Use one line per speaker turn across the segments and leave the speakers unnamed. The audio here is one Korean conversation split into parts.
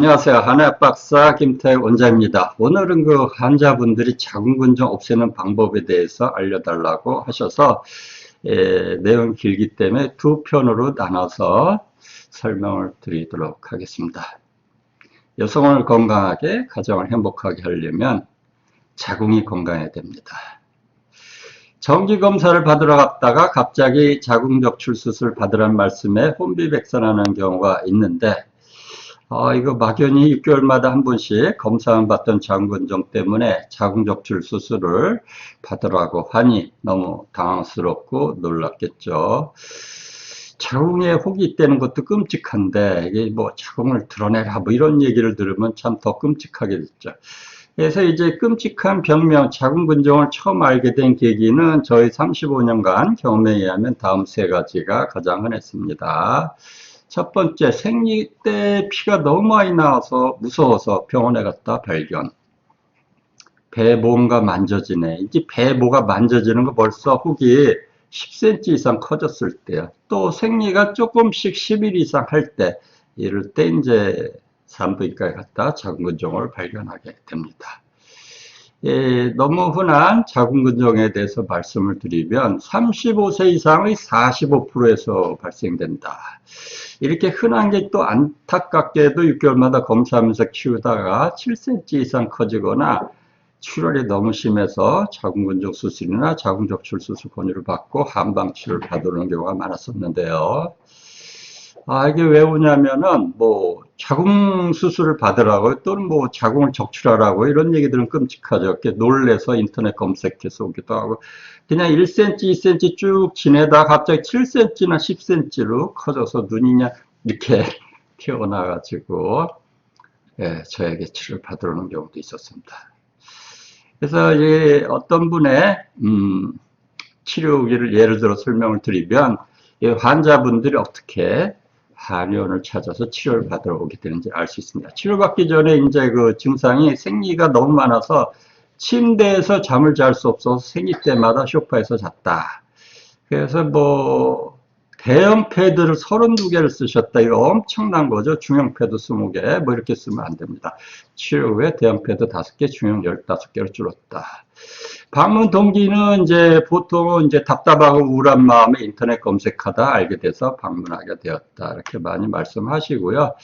안녕하세요. 한의학박사 김태욱 원장입니다. 오늘은 그 환자분들이 자궁근종 없애는 방법에 대해서 알려달라고 하셔서 내용 길기 때문에 두 편으로 나눠서 설명을 드리도록 하겠습니다. 여성을 건강하게, 가정을 행복하게 하려면 자궁이 건강해야 됩니다. 정기검사를 받으러 갔다가 갑자기 자궁적출 수술 받으라는 말씀에 혼비백산하는 경우가 있는데 이거 막연히 6개월마다 한 번씩 검사만 받던 자궁근종 때문에 자궁적출 수술을 받으라고 하니 너무 당황스럽고 놀랐겠죠. 자궁에 혹이 있다는 것도 끔찍한데 이게 뭐 자궁을 드러내라 뭐 이런 얘기를 들으면 참 더 끔찍하게 됐죠. 그래서 이제 끔찍한 병명 자궁근종을 처음 알게 된 계기는 저희 35년간 경험에 의하면 다음 세 가지가 가장 흔했습니다. 첫 번째, 생리 때 피가 너무 많이 나와서 무서워서 병원에 갔다 발견. 배 뭔가 만져지네. 이제 배 뭐가 만져지는 거 벌써 혹이 10cm 이상 커졌을 때요. 또 생리가 조금씩 10일 이상 할 때, 이럴 때 이제 산부인과에 갔다 자궁근종을 발견하게 됩니다. 너무 흔한 자궁근종에 대해서 말씀을 드리면 35세 이상의 45%에서 발생된다. 이렇게 흔한 게 또 안타깝게도 6개월마다 검사하면서 키우다가 7cm 이상 커지거나 출혈이 너무 심해서 자궁근종 수술이나 자궁적출 수술 권유를 받고 한방 치료를 받으는 경우가 많았었는데요. 이게 왜 오냐면은, 뭐, 자궁 수술을 받으라고, 또는 뭐, 자궁을 적출하라고, 이런 얘기들은 끔찍하죠. 이렇게 놀래서 인터넷 검색해서 오기도 하고, 그냥 1cm, 2cm 쭉 지내다 갑자기 7cm나 10cm로 커져서 눈이 그냥 이렇게 튀어나와가지고, 저에게 치료를 받으러 오는 경우도 있었습니다. 그래서 이제 어떤 분의, 치료 후기를 예를 들어 설명을 드리면, 환자분들이 어떻게 한의원을 찾아서 치료를 받으러 오게 되는지 알 수 있습니다. 치료받기 전에 이제 그 증상이 생리가 너무 많아서 침대에서 잠을 잘 수 없어서 생리 때마다 소파에서 잤다. 그래서 뭐 대형 패드를 32개를 쓰셨다. 이거 엄청난 거죠. 중형 패드 20개. 뭐 이렇게 쓰면 안 됩니다. 치료 후에 대형 패드 5개, 중형 15개로 줄었다. 방문 동기는 이제 보통은 이제 답답하고 우울한 마음에 인터넷 검색하다 알게 돼서 방문하게 되었다. 이렇게 많이 말씀하시고요.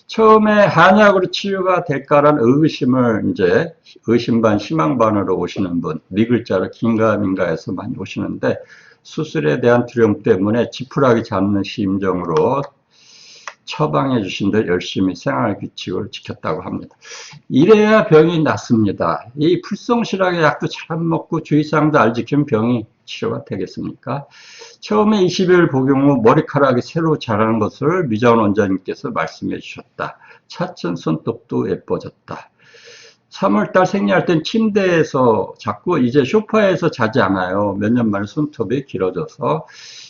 처음에 한약으로 치료가 될까라는 의심을 이제 의심 반 희망 반으로 오시는 분, 네 글자로 긴가민가해서 많이 오시는데 수술에 대한 두려움 때문에 지푸라기 잡는 심정으로 처방해 주신 대로 열심히 생활 규칙을 지켰다고 합니다. 이래야 병이 낫습니다. 이 불성실하게 약도 잘 먹고 주의사항도 안 지키면 병이 치료가 되겠습니까? 처음에 20일 복용 후 머리카락이 새로 자라는 것을 미자원 원장님께서 말씀해 주셨다. 차츰 손톱도 예뻐졌다. 3월달 생리할 땐 침대에서 자꾸 이제 소파에서 자지 않아요. 몇 년 만에 손톱이 길어져서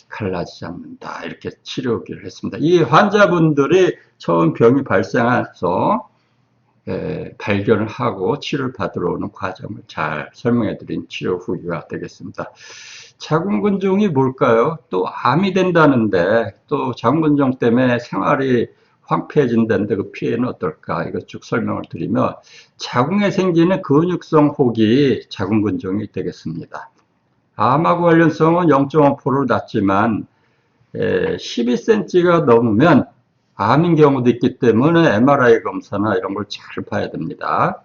갈라지지 않는다. 이렇게 치료기를 했습니다. 이 환자분들이 처음 병이 발생해서 발견을 하고 치료를 받으러 오는 과정을 잘 설명해 드린 치료 후기가 되겠습니다. 자궁근종이 뭘까요? 또 암이 된다는데 또 자궁근종 때문에 생활이 황폐해진다는데 그 피해는 어떨까? 이거 쭉 설명을 드리면 자궁에 생기는 근육성 혹이 자궁근종이 되겠습니다. 암하고 관련성은 0.5%로 낮지만 12cm가 넘으면 암인 경우도 있기 때문에 MRI 검사나 이런 걸 잘 봐야 됩니다.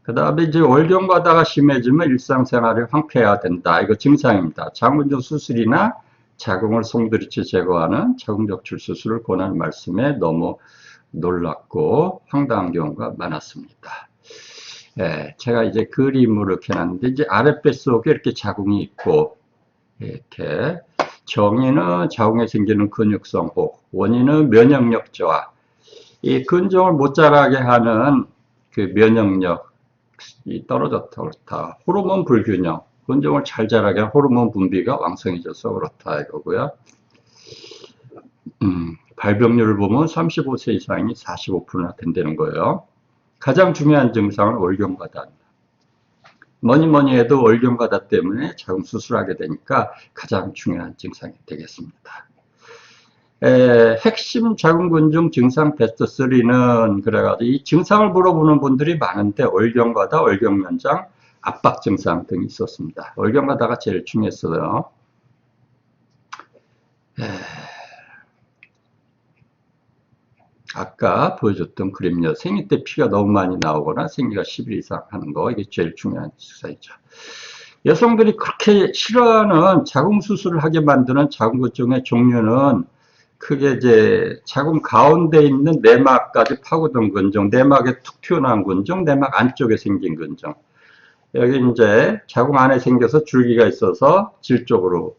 그 다음에 이제 월경 과다가 심해지면 일상생활이 황폐해야 된다. 이거 증상입니다. 자궁근종 수술이나 자궁을 송두리째 제거하는 자궁적출 수술을 권하는 말씀에 너무 놀랐고 황당한 경우가 많았습니다. 제가 이제 그림으로 이렇게 놨는데 이제 아랫뱃속에 이렇게 자궁이 있고 이렇게 정의는 자궁에 생기는 근육성 혹, 원인은 면역력 저하. 이 근종을 못 자라게 하는 그 면역력이 떨어졌다 그렇다. 호르몬 불균형, 근종을 잘 자라게 하는 호르몬 분비가 왕성해져서 그렇다 이거고요. 발병률을 보면 35세 이상이 45%나 된다는 거예요. 가장 중요한 증상은 월경과다입니다. 뭐니 해도 월경과다 때문에 자궁 수술하게 되니까 가장 중요한 증상이 되겠습니다. 핵심 자궁근종 증상 베스트 3는 그래가지고 이 증상을 물어보는 분들이 많은데 월경과다, 월경연장, 압박 증상 등이 있었습니다. 월경과다가 제일 중요했어요. 아까 보여줬던 그림요. 생리 때 피가 너무 많이 나오거나 생리가 10일 이상 하는 거, 이게 제일 중요한 증상이죠. 여성들이 그렇게 싫어하는 자궁 수술을 하게 만드는 자궁근종의 종류는 크게 이제 자궁 가운데 있는 내막까지 파고든 근종, 내막에 툭 튀어나온 근종, 내막 안쪽에 생긴 근종. 여기 이제 자궁 안에 생겨서 줄기가 있어서 질 쪽으로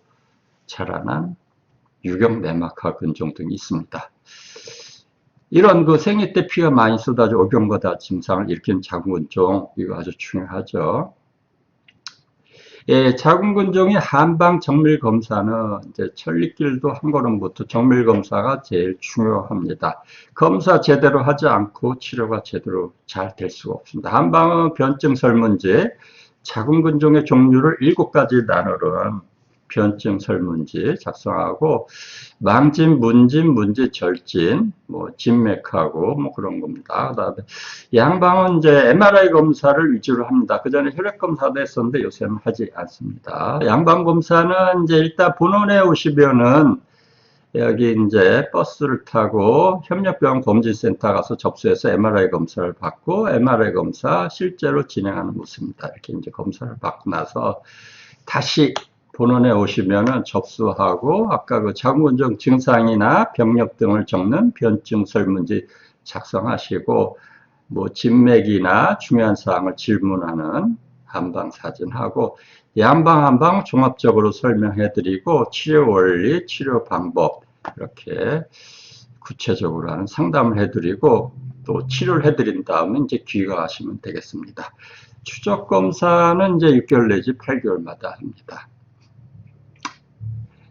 자라난 유경 내막하 근종 등이 있습니다. 이런 그 생리 때 피가 많이 쏟아져 오병거다 증상을 일으키는 자궁근종, 이거 아주 중요하죠. 예, 자궁근종의 한방 정밀 검사는 이제 천리길도 한 걸음부터 정밀 검사가 제일 중요합니다. 검사 제대로 하지 않고 치료가 제대로 잘 될 수가 없습니다. 한방은 변증 설문지, 자궁근종의 종류를 7가지 나누는 변증 설문지 작성하고 망진, 문진, 문제 절진, 뭐 진맥하고 뭐 그런 겁니다. 그다음에 양방은 이제 MRI 검사를 위주로 합니다. 그 전에 혈액 검사도 했었는데 요새는 하지 않습니다. 양방 검사는 이제 일단 본원에 오시면은 여기 이제 버스를 타고 협력병원 검진센터 가서 접수해서 MRI 검사를 받고 MRI 검사 실제로 진행하는 모습입니다. 이렇게 이제 검사를 받고 나서 다시 본원에 오시면은 접수하고 아까 그 자궁근종 증상이나 병력 등을 적는 변증 설문지 작성하시고 뭐 진맥이나 중요한 사항을 질문하는 한방 사진하고 양방 한방 종합적으로 설명해드리고 치료 원리, 치료 방법 이렇게 구체적으로 하는 상담을 해드리고 또 치료를 해드린 다음에 이제 귀가하시면 되겠습니다. 추적 검사는 이제 6개월 내지 8개월마다 합니다.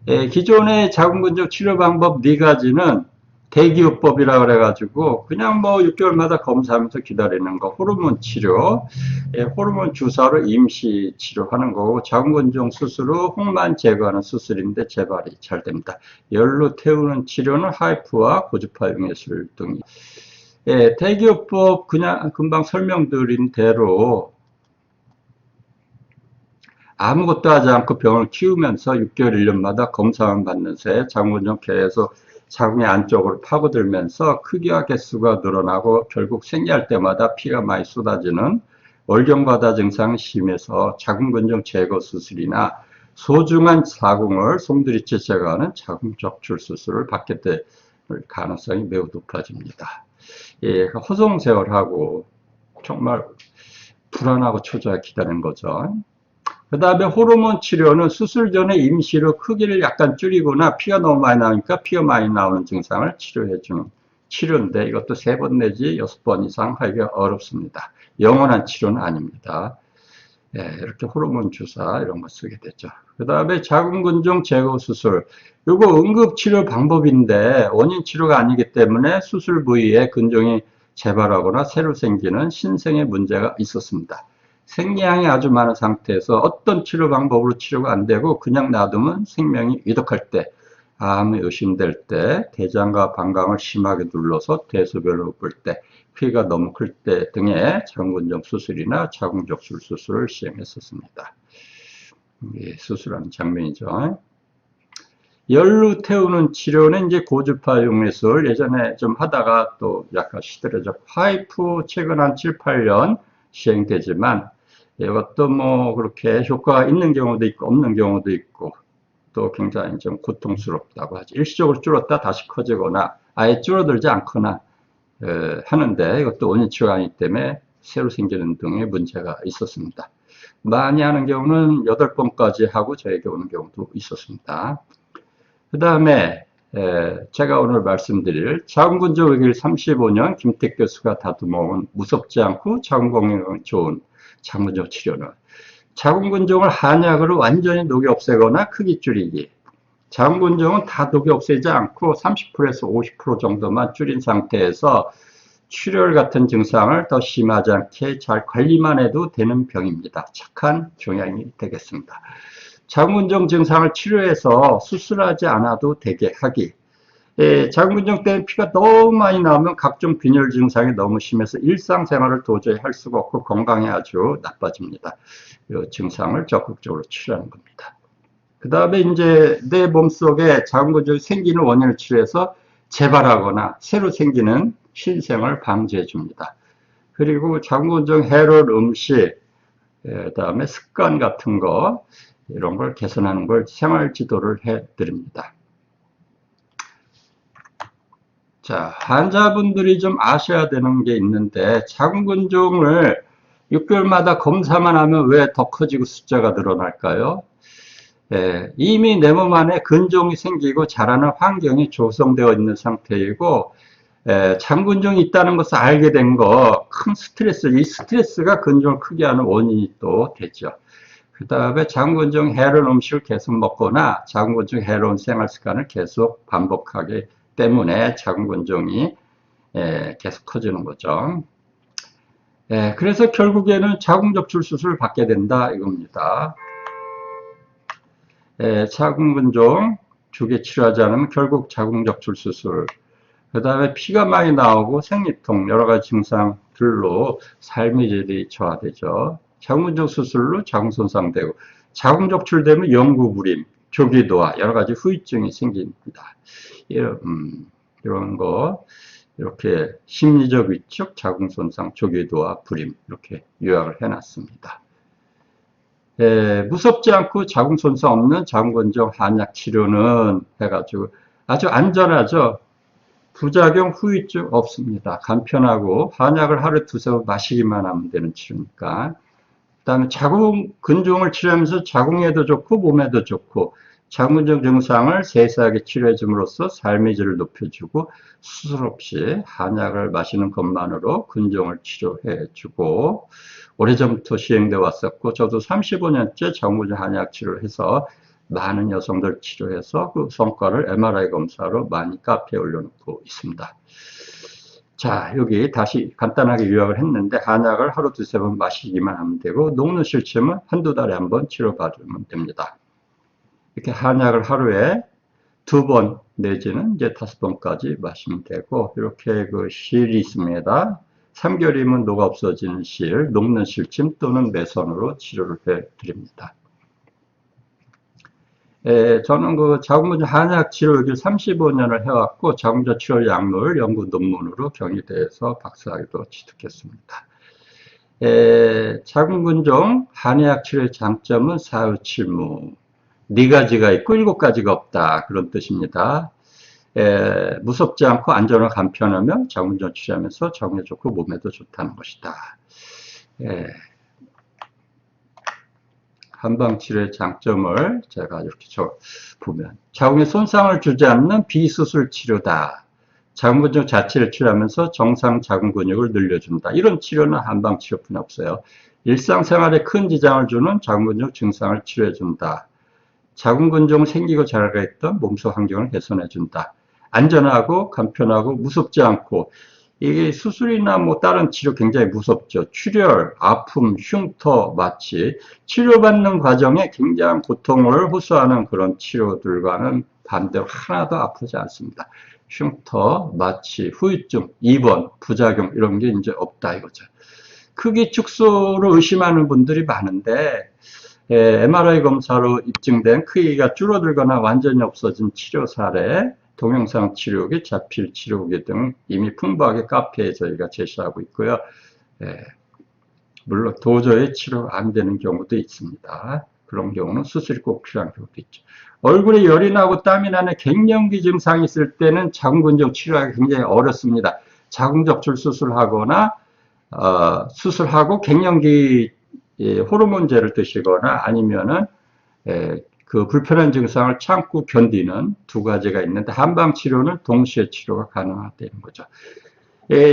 예, 기존의 자궁근종 치료 방법 4가지는 대기요법이라 그래가지고 그냥 뭐 6개월마다 검사하면서 기다리는 거, 호르몬 치료, 예, 호르몬 주사로 임시 치료하는 거고 자궁근종 수술로 홍만 제거하는 수술인데 재발이 잘 됩니다. 열로 태우는 치료는 하이프와 고주파 용해술 등이. 예, 대기요법 그냥 금방 설명드린 대로 아무것도 하지 않고 병을 키우면서 6개월, 1년마다 검사만 받는 새 자궁근종 계속 자궁의 안쪽으로 파고들면서 크기와 개수가 늘어나고 결국 생리할 때마다 피가 많이 쏟아지는 월경과다 증상이 심해서 자궁근종 제거 수술이나 소중한 자궁을 송두리째 제거하는 자궁 적출 수술을 받게 될 가능성이 매우 높아집니다. 예, 허송세월하고 정말 불안하고 초조하게 기다리는 거죠. 그 다음에 호르몬 치료는 수술 전에 임시로 크기를 약간 줄이거나 피가 너무 많이 나오니까 피가 많이 나오는 증상을 치료해주는 치료인데 이것도 3번 내지 6번 이상 하기가 어렵습니다. 영원한 치료는 아닙니다. 예, 이렇게 호르몬 주사 이런 거 쓰게 되죠. 그 다음에 자궁근종 제거 수술. 이거 응급치료 방법인데 원인 치료가 아니기 때문에 수술 부위에 근종이 재발하거나 새로 생기는 신생의 문제가 있었습니다. 생리량이 아주 많은 상태에서 어떤 치료 방법으로 치료가 안 되고 그냥 놔두면 생명이 위독할 때, 암이 의심될 때, 대장과 방광을 심하게 눌러서 대소변을 볼 때, 피가 너무 클 때 등의 자궁근종 수술이나 자궁적출 수술을 시행했었습니다. 예, 수술하는 장면이죠. 열로 태우는 치료는 이제 고주파 용해술 예전에 좀 하다가 또 약간 시들해져 하이프 최근 한 7, 8년 시행되지만 이것도 뭐 그렇게 효과가 있는 경우도 있고 없는 경우도 있고 또 굉장히 좀 고통스럽다고 하죠. 일시적으로 줄었다 다시 커지거나 아예 줄어들지 않거나 하는데 이것도 원인 치료가 아니기 때문에 새로 생기는 등의 문제가 있었습니다. 많이 하는 경우는 8번까지 하고 저에게 오는 경우도 있었습니다. 그 다음에 제가 오늘 말씀드릴 자궁근종 의길 35년 김택 교수가 다듬어온 무섭지 않고 자궁건강에 좋은 자궁근종 치료는 자궁근종을 한약으로 완전히 녹여 없애거나 크기 줄이기. 자궁근종은 다 녹여 없애지 않고 30%에서 50% 정도만 줄인 상태에서 출혈 같은 증상을 더 심하지 않게 잘 관리만 해도 되는 병입니다. 착한 종양이 되겠습니다. 자궁근종 증상을 치료해서 수술하지 않아도 되게 하기. 자궁근종 때문에 피가 너무 많이 나오면 각종 빈혈 증상이 너무 심해서 일상생활을 도저히 할 수가 없고 건강에 아주 나빠집니다. 이 증상을 적극적으로 치료하는 겁니다. 그 다음에 이제 내 몸속에 자궁근종이 생기는 원인을 치료해서 재발하거나 새로 생기는 신생을 방지해 줍니다. 그리고 자궁근종 해로운 음식, 그다음에 습관 같은 거 이런 걸 개선하는 걸 생활 지도를 해 드립니다. 자, 환자분들이 좀 아셔야 되는 게 있는데 자궁근종을 6개월마다 검사만 하면 왜 더 커지고 숫자가 늘어날까요? 이미 내 몸 안에 근종이 생기고 자라는 환경이 조성되어 있는 상태이고 자궁근종이 있다는 것을 알게 된 거 큰 스트레스, 이 스트레스가 근종을 크게 하는 원인이 또 되죠. 그 다음에 자궁근종 해로운 음식을 계속 먹거나 자궁근종 해로운 생활 습관을 계속 반복하기 때문에 자궁근종이 계속 커지는 거죠. 그래서 결국에는 자궁적출 수술을 받게 된다 이겁니다. 자궁근종 주기 치료하지 않으면 결국 자궁적출 수술, 그 다음에 피가 많이 나오고 생리통 여러 가지 증상들로 삶의 질이 저하되죠. 자궁근종 수술로 자궁 손상되고 자궁적출되면 영구불임, 조기도화 여러 가지 후유증이 생깁니다. 이런 거 이렇게 심리적 위축, 자궁 손상, 조기도화, 불임 이렇게 요약을 해놨습니다. 무섭지 않고 자궁 손상 없는 자궁근종 한약 치료는 해가지고 아주 안전하죠. 부작용, 후유증 없습니다. 간편하고 한약을 하루에 두세 번 마시기만 하면 되는 치료니까. 그 다음에 자궁근종을 치료하면서 자궁에도 좋고 몸에도 좋고 자궁근종 증상을 세세하게 치료해 줌으로써 삶의 질을 높여주고 수술 없이 한약을 마시는 것만으로 근종을 치료해 주고 오래전부터 시행되어 왔었고 저도 35년째 자궁근종 한약 치료를 해서 많은 여성들 치료해서 그 성과를 MRI 검사로 많이 카페에 올려놓고 있습니다. 자, 여기 다시 간단하게 요약을 했는데 한약을 하루 두세 번 마시기만 하면 되고 녹는 실침은 한두 달에 한 번 치료받으면 됩니다. 이렇게 한약을 하루에 2번 내지는 이제 5번까지 마시면 되고 이렇게 그 실이 있습니다. 3개월이면 녹아 없어지는 실, 녹는 실침 또는 매선으로 치료를 해 드립니다. 저는 그 자궁근종 한약 치료 여기 35년을 해왔고 자궁근종 치료 약물 연구 논문으로 경희대에서 박사학위도 취득했습니다. 자궁근종 한약 치료의 장점은 사유칠무, 4가지가 있고 7가지가 없다 그런 뜻입니다. 무섭지 않고 안전하고 간편하며 자궁근종 치료하면서 자궁에 좋고 몸에도 좋다는 것이다. 한방치료의 장점을 제가 이렇게 보면 자궁에 손상을 주지 않는 비수술 치료다. 자궁근종 자체를 치료하면서 정상 자궁 근육을 늘려준다. 이런 치료는 한방치료뿐이 없어요. 일상생활에 큰 지장을 주는 자궁근종 증상을 치료해준다. 자궁근종 생기고 자라가 있던 몸속 환경을 개선해준다. 안전하고 간편하고 무섭지 않고 이게 수술이나 뭐 다른 치료 굉장히 무섭죠. 출혈, 아픔, 흉터, 마취 치료받는 과정에 굉장한 고통을 호소하는 그런 치료들과는 반대로 하나도 아프지 않습니다. 흉터, 마취, 후유증, 입원, 부작용 이런 게 이제 없다 이거죠. 크기 축소로 의심하는 분들이 많은데 MRI 검사로 입증된 크기가 줄어들거나 완전히 없어진 치료 사례 동영상 치료기, 자필 치료기 등 이미 풍부하게 카페에 저희가 제시하고 있고요. 물론 도저히 치료가 안 되는 경우도 있습니다. 그런 경우는 수술이 꼭 필요한 경우도 있죠. 얼굴에 열이 나고 땀이 나는 갱년기 증상이 있을 때는 자궁근종 치료하기 굉장히 어렵습니다. 자궁적출 수술하거나 수술하고 갱년기 호르몬제를 드시거나 아니면은 그 불편한 증상을 참고 견디는 2가지가 있는데 한방치료는 동시에 치료가 가능하다는 거죠.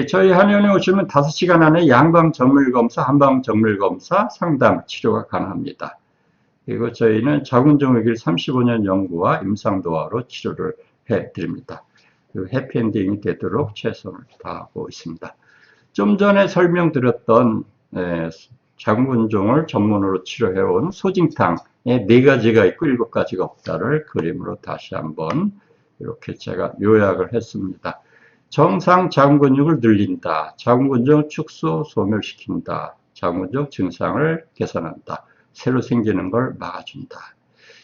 저희 한의원에 오시면 5시간 안에 양방정밀검사, 한방정밀검사, 상담, 치료가 가능합니다. 그리고 저희는 자궁근종의 35년 연구와 임상도화로 치료를 해드립니다. 해피엔딩이 되도록 최선을 다하고 있습니다. 좀 전에 설명드렸던 자궁근종을 전문으로 치료해온 소진탕에 4가지가 있고 7가지가 없다를 그림으로 다시 한번 이렇게 제가 요약을 했습니다. 정상 자궁근육을 늘린다. 자궁근육 축소 소멸시킨다. 자궁근육 증상을 개선한다. 새로 생기는 걸 막아준다.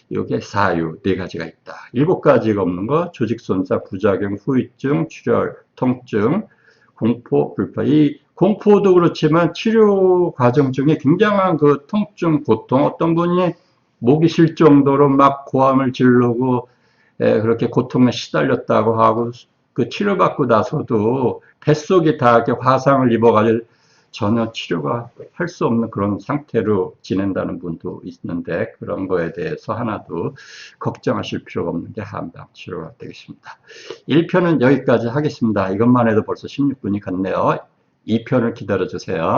이게 사유 네 가지가 있다. 7가지가 없는 거 조직 손상, 부작용, 후유증, 출혈, 통증, 공포, 불편. 이 공포도 그렇지만 치료 과정 중에 굉장한 그 통증, 고통, 어떤 분이 목이 쉴 정도로 막 고함을 지르고 그렇게 고통에 시달렸다고 하고 그 치료받고 나서도 뱃속이 다 이렇게 화상을 입어가지고 전혀 치료가 할 수 없는 그런 상태로 지낸다는 분도 있는데 그런 거에 대해서 하나도 걱정하실 필요가 없는 게 한방 치료가 되겠습니다. 1편은 여기까지 하겠습니다. 이것만 해도 벌써 16분이 갔네요. 2편을 기다려 주세요.